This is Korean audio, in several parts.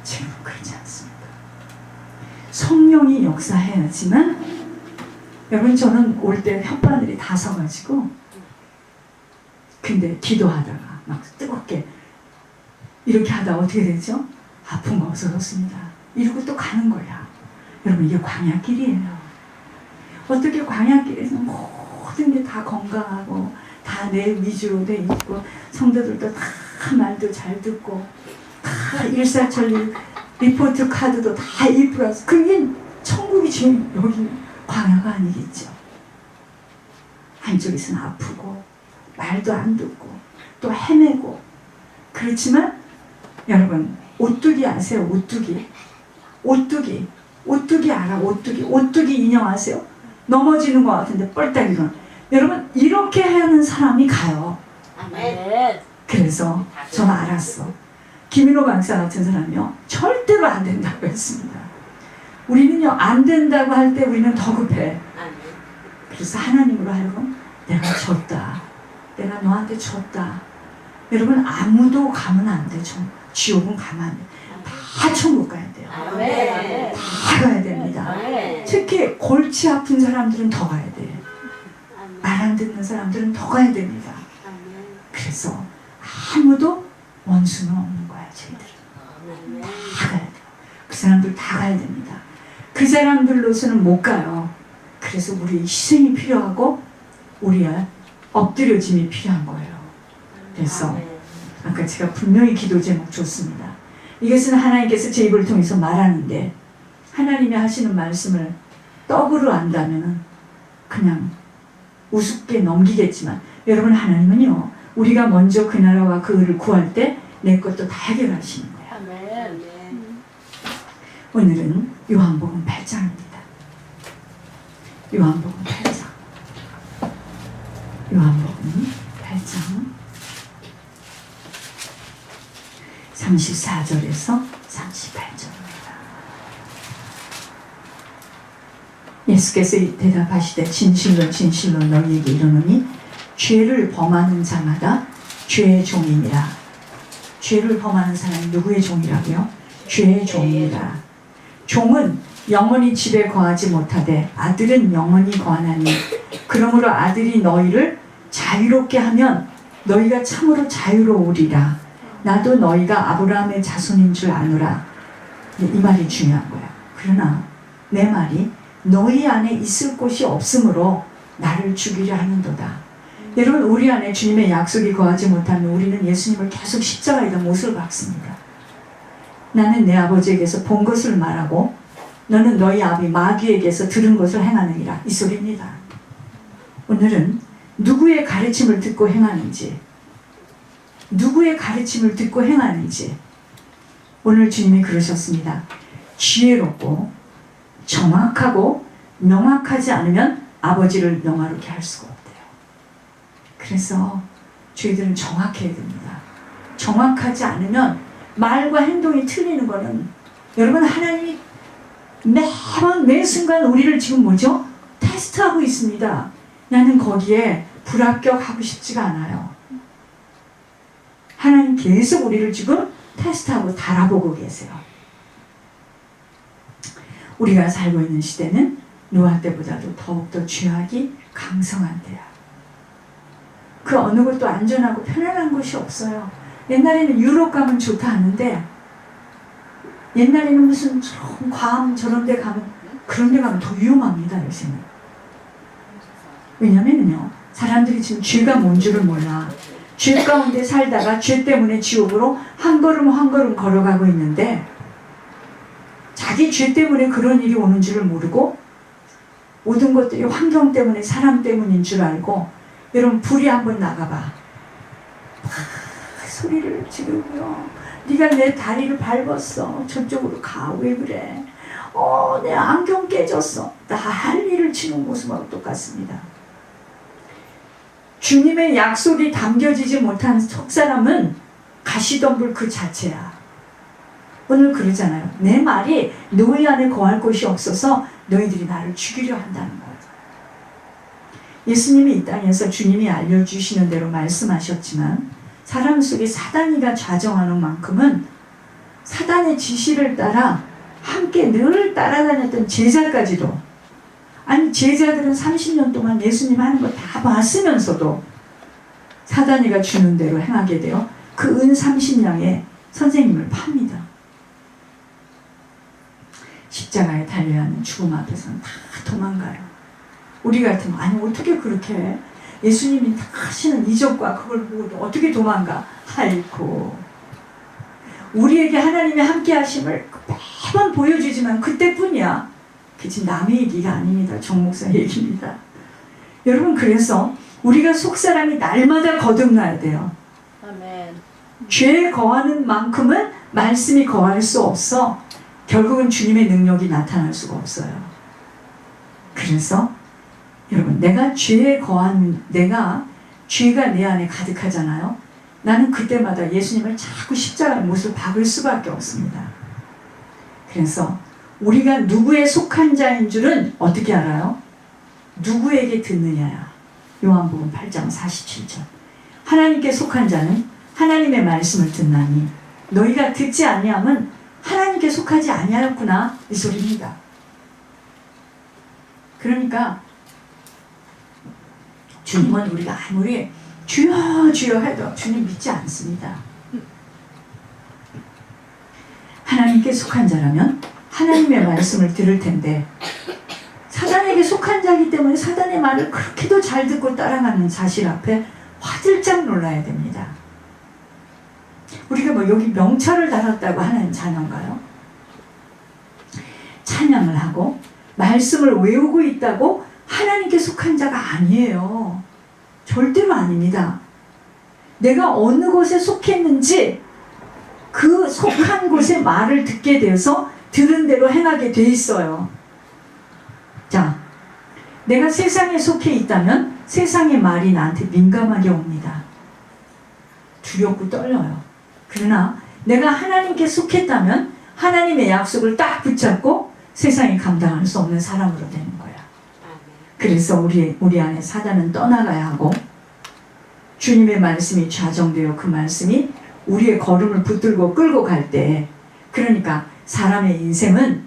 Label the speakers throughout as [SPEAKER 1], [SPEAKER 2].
[SPEAKER 1] 지금은 그렇지 않습니다. 성령이 역사해야지만, 여러분 저는 올 때 혓바늘이 다 서가지고, 근데 기도하다가 막 뜨겁게 이렇게 하다 어떻게 되죠? 아픔이 없어졌습니다. 이러고 또 가는 거야. 여러분 이게 광야길이에요. 어떻게 광야길에서 모든 게 다 건강하고 다 내 위주로 돼 있고 성도들도 다 말도 잘 듣고 다 일사천리 리포트 카드도 다 A+. 그게 천국이 지금 여기 광야가 아니겠죠. 한쪽에서는 아프고 말도 안 듣고 또 헤매고. 그렇지만 여러분 오뚜기 아세요? 오뚜기 알아. 오뚜기 인형 아세요? 넘어지는 것 같은데 뻘딱 일어나. 여러분 이렇게 하는 사람이 가요.
[SPEAKER 2] 아멘.
[SPEAKER 1] 그래서 저는 알았어. 김인호 강사 같은 사람이요 절대로 안 된다고 했습니다. 우리는요 안 된다고 할 때 우리는 더 급해. 그래서 하나님으로 하여금 내가 졌다, 내가 너한테 졌다. 여러분 아무도 가면 안 돼. 지옥은 가면 안 돼. 다 천국 가야 돼요.
[SPEAKER 2] 아멘.
[SPEAKER 1] 다 가야 됩니다.
[SPEAKER 2] 아멘.
[SPEAKER 1] 특히 골치 아픈 사람들은 더 가야 돼. 말 안 듣는 사람들은 더 가야 됩니다. 그래서 아무도 원수는 없는 거야. 저희들은 다 가야 돼요. 그 사람들 다 가야 됩니다. 그 사람들로서는 못 가요. 그래서 우리 희생이 필요하고 우리의 엎드려짐이 필요한 거예요. 그래서 아까 제가 분명히 기도 제목 줬습니다. 이것은 하나님께서 제 입을 통해서 말하는데, 하나님이 하시는 말씀을 떡으로 안다면 그냥 우습게 넘기겠지만, 여러분 하나님은요 우리가 먼저 그 나라와 그 의를 구할 때 내 것도 다 해결하시는 거예요.
[SPEAKER 2] 아멘.
[SPEAKER 1] 오늘은 요한복음 8장입니다. 요한복음 8장 34절에서 38절입니다. 예수께서 대답하시되 진실로 진실로 너희에게 이르노니 죄를 범하는 자마다 죄의 종이니라. 죄를 범하는 사람이 누구의 종이라고요? 죄의 종이니라. 종은 영원히 집에 거하지 못하되 아들은 영원히 거하나니 그러므로 아들이 너희를 자유롭게 하면 너희가 참으로 자유로우리라. 나도 너희가 아브라함의 자손인 줄 아노라. 이 말이 중요한 거야. 그러나 내 말이 너희 안에 있을 곳이 없으므로 나를 죽이려 하는도다. 여러분 우리 안에 주님의 약속이 거하지 못하면 우리는 예수님을 계속 십자가에다 못을 박습니다. 나는 내 아버지에게서 본 것을 말하고 너는 너희 아비 마귀에게서 들은 것을 행하느니라. 이 소리입니다. 오늘은 누구의 가르침을 듣고 행하는지, 오늘 주님이 그러셨습니다. 지혜롭고 정확하고 명확하지 않으면 아버지를 영화롭게 할 수가 없대요. 그래서 저희들은 정확해야 됩니다. 정확하지 않으면 말과 행동이 틀리는 거는, 여러분 하나님이 매번 매 순간 우리를 지금 뭐죠? 테스트하고 있습니다. 나는 거기에 불합격하고 싶지가 않아요. 하나님 계속 우리를 지금 테스트하고 달아보고 계세요. 우리가 살고 있는 시대는 노아 때보다도 더욱더 죄악이 강성한 때야. 그 어느 것도 안전하고 편안한 곳이 없어요. 옛날에는 유럽 가면 좋다 하는데, 옛날에는 무슨 괌 저런 데 가면, 그런 데 가면 더 위험합니다. 요새는. 왜냐면요 사람들이 지금 죄가 뭔 줄을 몰라. 죄 가운데 살다가 죄 때문에 지옥으로 한 걸음 걸어가고 있는데, 자기 죄 때문에 그런 일이 오는 줄을 모르고 모든 것들이 환경 때문에 사람 때문인 줄 알고, 여러분 불이 한번 나가봐. 소리를 지르고요. 네가 내 다리를 밟았어. 저쪽으로 가. 왜 그래? 내 안경 깨졌어. 다 할 일을 치는 모습하고 똑같습니다. 주님의 약속이 담겨지지 못한 속사람은 가시덤불 그 자체야. 오늘 그러잖아요. 내 말이 너희 안에 거할 곳이 없어서 너희들이 나를 죽이려 한다는 거예요. 예수님이 이 땅에서 주님이 알려주시는 대로 말씀하셨지만, 사람 속에 사단이가 좌정하는 만큼은 사단의 지시를 따라 함께 늘 따라다녔던 제자까지도, 아니 제자들은 30년 동안 예수님 하는 거 다 봤으면서도 사단이가 주는 대로 행하게 되어 그 은 30냥에 선생님을 팝니다. 십자가에 달려야 하는 죽음 앞에서는 다 도망가요. 우리 같으면 아니 어떻게 그렇게 해? 예수님이 다 하시는 이적과 그걸 보고 어떻게 도망가? 아이고, 우리에게 하나님의 함께 하심을 매번 보여주지만 그때뿐이야. 그게 지금 남의 얘기가 아닙니다. 정 목사 얘기입니다. 여러분, 그래서 우리가 속사람이 날마다 거듭나야 돼요.
[SPEAKER 2] 아멘.
[SPEAKER 1] 죄에 거하는 만큼은 말씀이 거할 수 없어. 결국은 주님의 능력이 나타날 수가 없어요. 그래서 여러분, 내가 죄가 내 안에 가득하잖아요. 나는 그때마다 예수님을 자꾸 십자가의 못을 박을 수밖에 없습니다. 그래서 우리가 누구에 속한 자인 줄은 어떻게 알아요? 누구에게 듣느냐야. 요한복음 8장 47절. 하나님께 속한 자는 하나님의 말씀을 듣나니 너희가 듣지 아니함은 하나님께 속하지 아니하였구나, 이 소리입니다. 그러니까 주님은 우리가 아무리 주여 주여 해도 주님 믿지 않습니다. 하나님께 속한 자라면 하나님의 말씀을 들을 텐데, 사단에게 속한 자이기 때문에 사단의 말을 그렇게도 잘 듣고 따라가는 사실 앞에 화들짝 놀라야 됩니다. 우리가 뭐 여기 명찰을 달았다고 하는 자녀인가요? 찬양을 하고 말씀을 외우고 있다고 하나님께 속한 자가 아니에요. 절대로 아닙니다. 내가 어느 곳에 속했는지 그 속한 곳의 말을 듣게 되어서 들은 대로 행하게 돼 있어요. 자, 내가 세상에 속해 있다면 세상의 말이 나한테 민감하게 옵니다. 두렵고 떨려요. 그러나 내가 하나님께 속했다면 하나님의 약속을 딱 붙잡고 세상이 감당할 수 없는 사람으로 되는 거야. 그래서 우리 안에 사단은 떠나가야 하고, 주님의 말씀이 좌정되어 그 말씀이 우리의 걸음을 붙들고 끌고 갈 때, 그러니까 사람의 인생은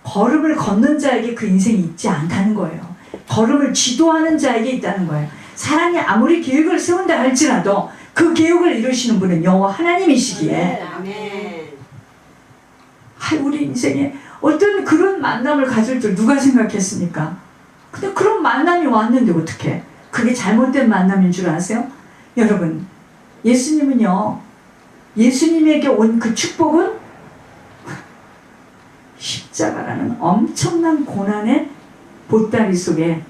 [SPEAKER 1] 걸음을 걷는 자에게 그 인생이 있지 않다는 거예요. 걸음을 지도하는 자에게 있다는 거예요. 사람이 아무리 계획을 세운다 할지라도 그 계획을 이루시는 분은 여호와 하나님이시기에,
[SPEAKER 2] 아멘.
[SPEAKER 1] 우리 인생에 어떤 그런 만남을 가질 줄 누가 생각했습니까? 근데 그런 만남이 왔는데 어떡해? 그게 잘못된 만남인 줄 아세요? 여러분, 예수님은요, 예수님에게 온 그 축복은 십자가라는 엄청난 고난의 보따리 속에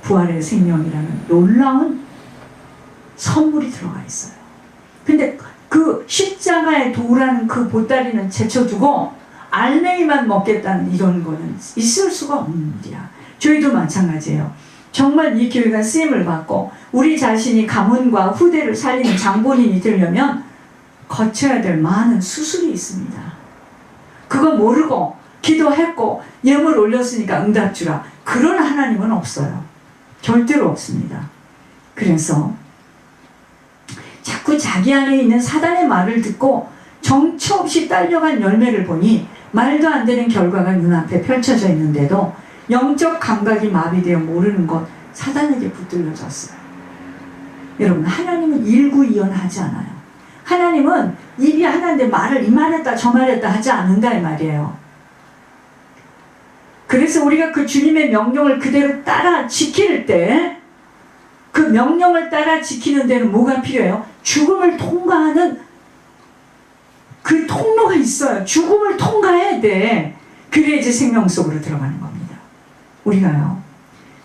[SPEAKER 1] 부활의 생명이라는 놀라운 선물이 들어가 있어요. 근데 그 십자가의 도라는 그 보따리는 제쳐두고 알맹이만 먹겠다는 이런 거는 있을 수가 없는 일이야. 저희도 마찬가지예요. 정말 이 교회가 쓰임을 받고 우리 자신이 가문과 후대를 살리는 장본인이 되려면 거쳐야 될 많은 수술이 있습니다. 그거 모르고 기도했고 예물 올렸으니까 응답 주라, 그런 하나님은 없어요. 절대로 없습니다. 그래서 자꾸 자기 안에 있는 사단의 말을 듣고 정처 없이 딸려간 열매를 보니 말도 안 되는 결과가 눈앞에 펼쳐져 있는데도 영적 감각이 마비되어 모르는 것, 사단에게 붙들려졌어요. 여러분, 하나님은 일구이연하지 않아요. 하나님은 입이 하나인데 말을 이말했다 저말했다 하지 않는다, 이 말이에요. 그래서 우리가 그 주님의 명령을 그대로 따라 지킬 때, 그 명령을 따라 지키는 데는 뭐가 필요해요? 죽음을 통과하는 그 통로가 있어요. 죽음을 통과해야 돼. 그래야지 생명 속으로 들어가는 겁니다. 우리가요,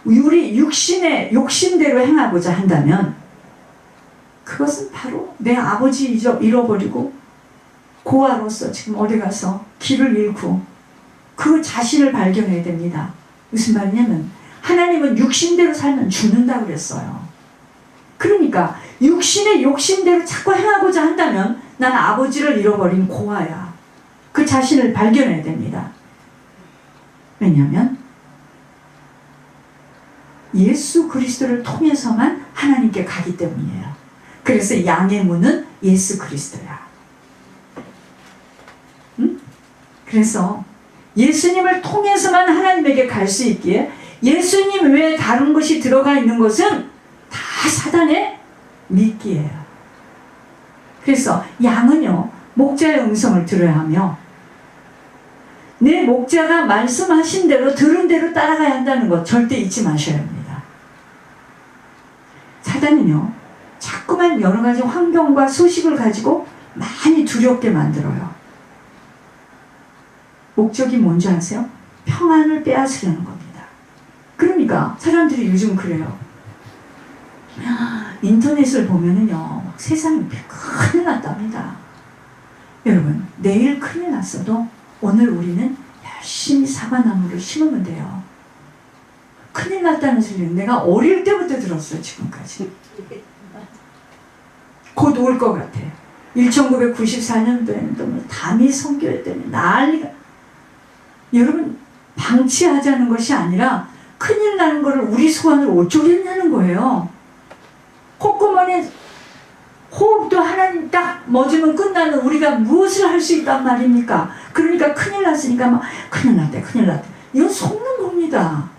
[SPEAKER 1] 우리 육신의 욕심대로 행하고자 한다면 그것은 바로 내 아버지 잃어버리고 고아로서 지금 어디 가서 길을 잃고 그 자신을 발견해야 됩니다. 무슨 말이냐면 하나님은 육신대로 살면 죽는다고 그랬어요. 그러니까 육신의 욕심대로 자꾸 행하고자 한다면 난 아버지를 잃어버린 고아야. 그 자신을 발견해야 됩니다. 왜냐하면 예수 그리스도를 통해서만 하나님께 가기 때문이에요. 그래서 양의 문은 예수 그리스도야. 그래서 예수님을 통해서만 하나님에게 갈 수 있기에 예수님 외에 다른 것이 들어가 있는 것은 다 사단의 미끼예요. 그래서 양은요, 목자의 음성을 들어야 하며 내 목자가 말씀하신 대로 들은 대로 따라가야 한다는 것 절대 잊지 마셔야 합니다. 사단은요, 자꾸만 여러 가지 환경과 소식을 가지고 많이 두렵게 만들어요. 목적이 뭔지 아세요? 평안을 빼앗으려는 겁니다. 그러니까 사람들이 요즘 그래요. 인터넷을 보면은요, 세상이 큰일 났답니다. 여러분, 내일 큰일 났어도 오늘 우리는 열심히 사과나무를 심으면 돼요. 큰일 났다는 소리는 내가 어릴 때부터 들었어요, 지금까지. 곧 올 것 같아. 1994년도에는 담이 선교회 때문에 난리가. 여러분, 방치하자는 것이 아니라 큰일 나는 거를 우리 소원을 어쩌겠냐는 거예요. 콧구멍에 호흡도 하나님 딱 멎으면 끝나는 우리가 무엇을 할 수 있단 말입니까? 그러니까 큰일 났으니까 막 큰일 났대, 큰일 났대. 이건 속는 겁니다.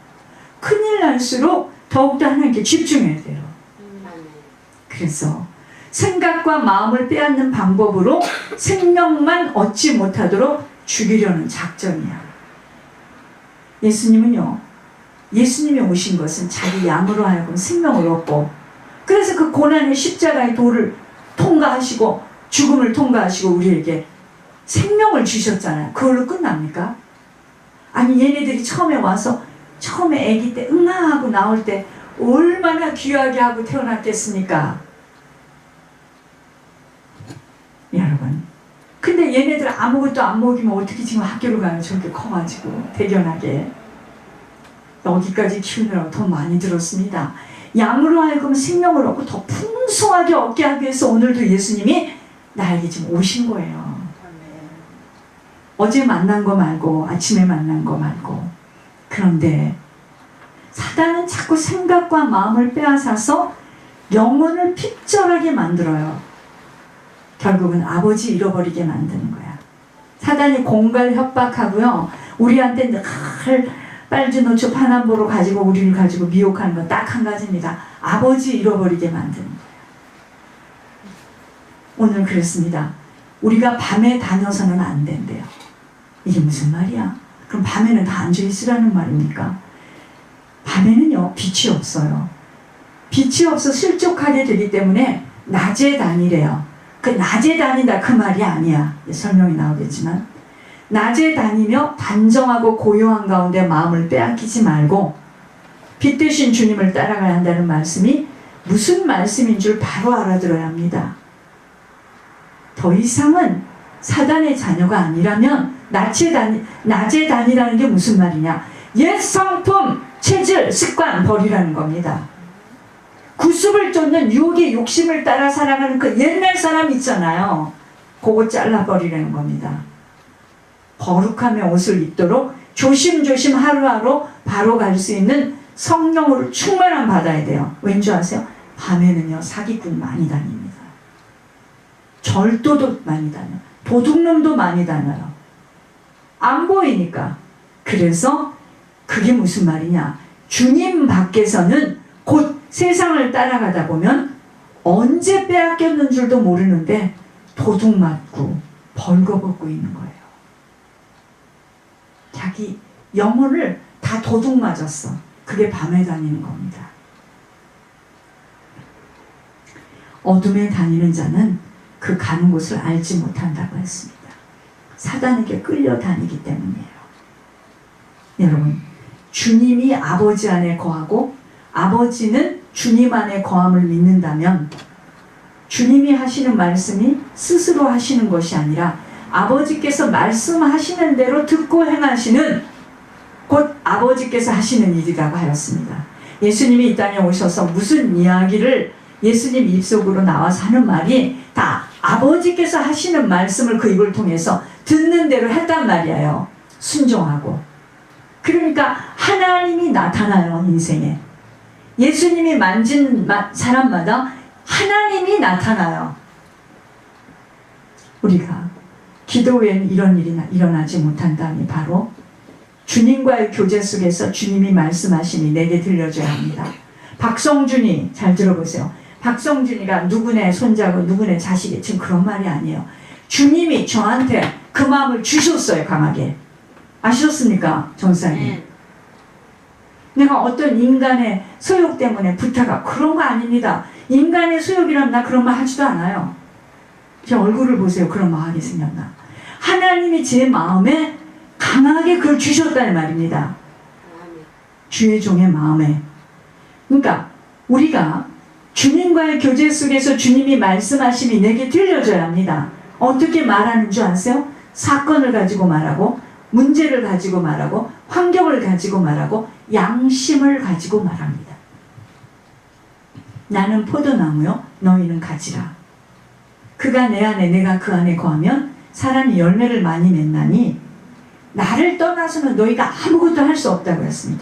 [SPEAKER 1] 큰일 날수록 더욱더 하나님께 집중해야 돼요. 그래서 생각과 마음을 빼앗는 방법으로 생명만 얻지 못하도록 죽이려는 작전이야. 예수님은요, 예수님이 오신 것은 자기 양으로 하여금 생명을 얻고, 그래서 그 고난의 십자가의 도를 통과하시고 죽음을 통과하시고 우리에게 생명을 주셨잖아요. 그걸로 끝납니까? 아니, 얘네들이 처음에 와서 처음에 아기 때 응아하고 나올 때 얼마나 귀하게 하고 태어났겠습니까? 여러분, 근데 얘네들 아무것도 안 먹이면 어떻게 지금 학교를 가요? 저렇게 커가지고 대견하게. 여기까지 키우느라고 돈 많이 들었습니다. 양으로 하여금 생명을 얻고 더 풍성하게 얻게 하기 위해서 오늘도 예수님이 나에게 지금 오신 거예요. 어제 만난 거 말고 아침에 만난 거 말고. 그런데 사단은 자꾸 생각과 마음을 빼앗아서 영혼을 핍절하게 만들어요. 결국은 아버지 잃어버리게 만드는 거야. 사단이 공갈 협박하고요, 우리한테 늘 빨주노초 파남보로 가지고 우리를 가지고 미혹하는 건 딱 한 가지입니다. 아버지 잃어버리게 만드는 거예요. 오늘 그랬습니다. 우리가 밤에 다녀서는 안 된대요. 이게 무슨 말이야? 그럼 밤에는 다 앉아있으라는 말입니까? 밤에는요, 빛이 없어요. 빛이 없어 실족하게 되기 때문에 낮에 다니래요. 그 낮에 다닌다 그 말이 아니야. 설명이 나오겠지만, 낮에 다니며 단정하고 고요한 가운데 마음을 빼앗기지 말고 빛 되신 주님을 따라가야 한다는 말씀이 무슨 말씀인 줄 바로 알아들어야 합니다. 더 이상은 사단의 자녀가 아니라면 낮에 다니라는 게 무슨 말이냐? 옛 성품, 체질, 습관 버리라는 겁니다. 구습을 쫓는 유혹의 욕심을 따라 살아가는 그 옛날 사람 있잖아요. 그거 잘라버리라는 겁니다. 거룩함의 옷을 입도록 조심조심 하루하루 바로 갈 수 있는 성령으로 충만함 받아야 돼요. 왠지 아세요? 밤에는요, 사기꾼 많이 다닙니다. 절도도 많이 다녀요. 도둑놈도 많이 다녀요. 안 보이니까. 그래서 그게 무슨 말이냐? 주님 밖에서는 곧 세상을 따라가다 보면 언제 빼앗겼는 줄도 모르는데 도둑 맞고 벌거벗고 있는 거예요. 자기 영혼을 다 도둑 맞았어. 그게 밤에 다니는 겁니다. 어둠에 다니는 자는 그 가는 곳을 알지 못한다고 했습니다. 사단에게 끌려다니기 때문이에요. 여러분, 주님이 아버지 안에 거하고 아버지는 주님 안에 거함을 믿는다면 주님이 하시는 말씀이 스스로 하시는 것이 아니라 아버지께서 말씀하시는 대로 듣고 행하시는, 곧 아버지께서 하시는 일이라고 하였습니다. 예수님이 이 땅에 오셔서 무슨 이야기를 예수님 입속으로 나와서 하는 말이 다 아버지께서 하시는 말씀을 그 입을 통해서 듣는 대로 했단 말이에요. 순종하고. 그러니까 하나님이 나타나요, 인생에. 예수님이 만진 사람마다 하나님이 나타나요. 우리가 기도 외엔 이런 일이 일어나지 못한다니 바로 주님과의 교제 속에서 주님이 말씀하시니 내게 들려줘야 합니다. 박성준이, 잘 들어보세요. 박성준이가 누구네 손자고 누구네 자식이 지금 그런 말이 아니에요. 주님이 저한테 그 마음을 주셨어요. 강하게. 아셨습니까? 전사님.
[SPEAKER 2] 아멘.
[SPEAKER 1] 내가 어떤 인간의 소욕 때문에 부탁하고 그런 거 아닙니다. 인간의 소욕이라면 나 그런 말 하지도 않아요. 제 얼굴을 보세요. 그런 마음이 생겼나. 하나님이 제 마음에 강하게 그걸 주셨다는 말입니다.
[SPEAKER 2] 아멘.
[SPEAKER 1] 주의 종의 마음에. 그러니까 우리가 주님과의 교제 속에서 주님이 말씀하심이 내게 들려줘야 합니다. 어떻게 말하는 줄 아세요? 사건을 가지고 말하고, 문제를 가지고 말하고, 환경을 가지고 말하고, 양심을 가지고 말합니다. 나는 포도나무요, 너희는 가지라. 그가 내 안에 내가 그 안에 거하면 사람이 열매를 많이 맺나니 나를 떠나서는 너희가 아무것도 할 수 없다고 했습니다.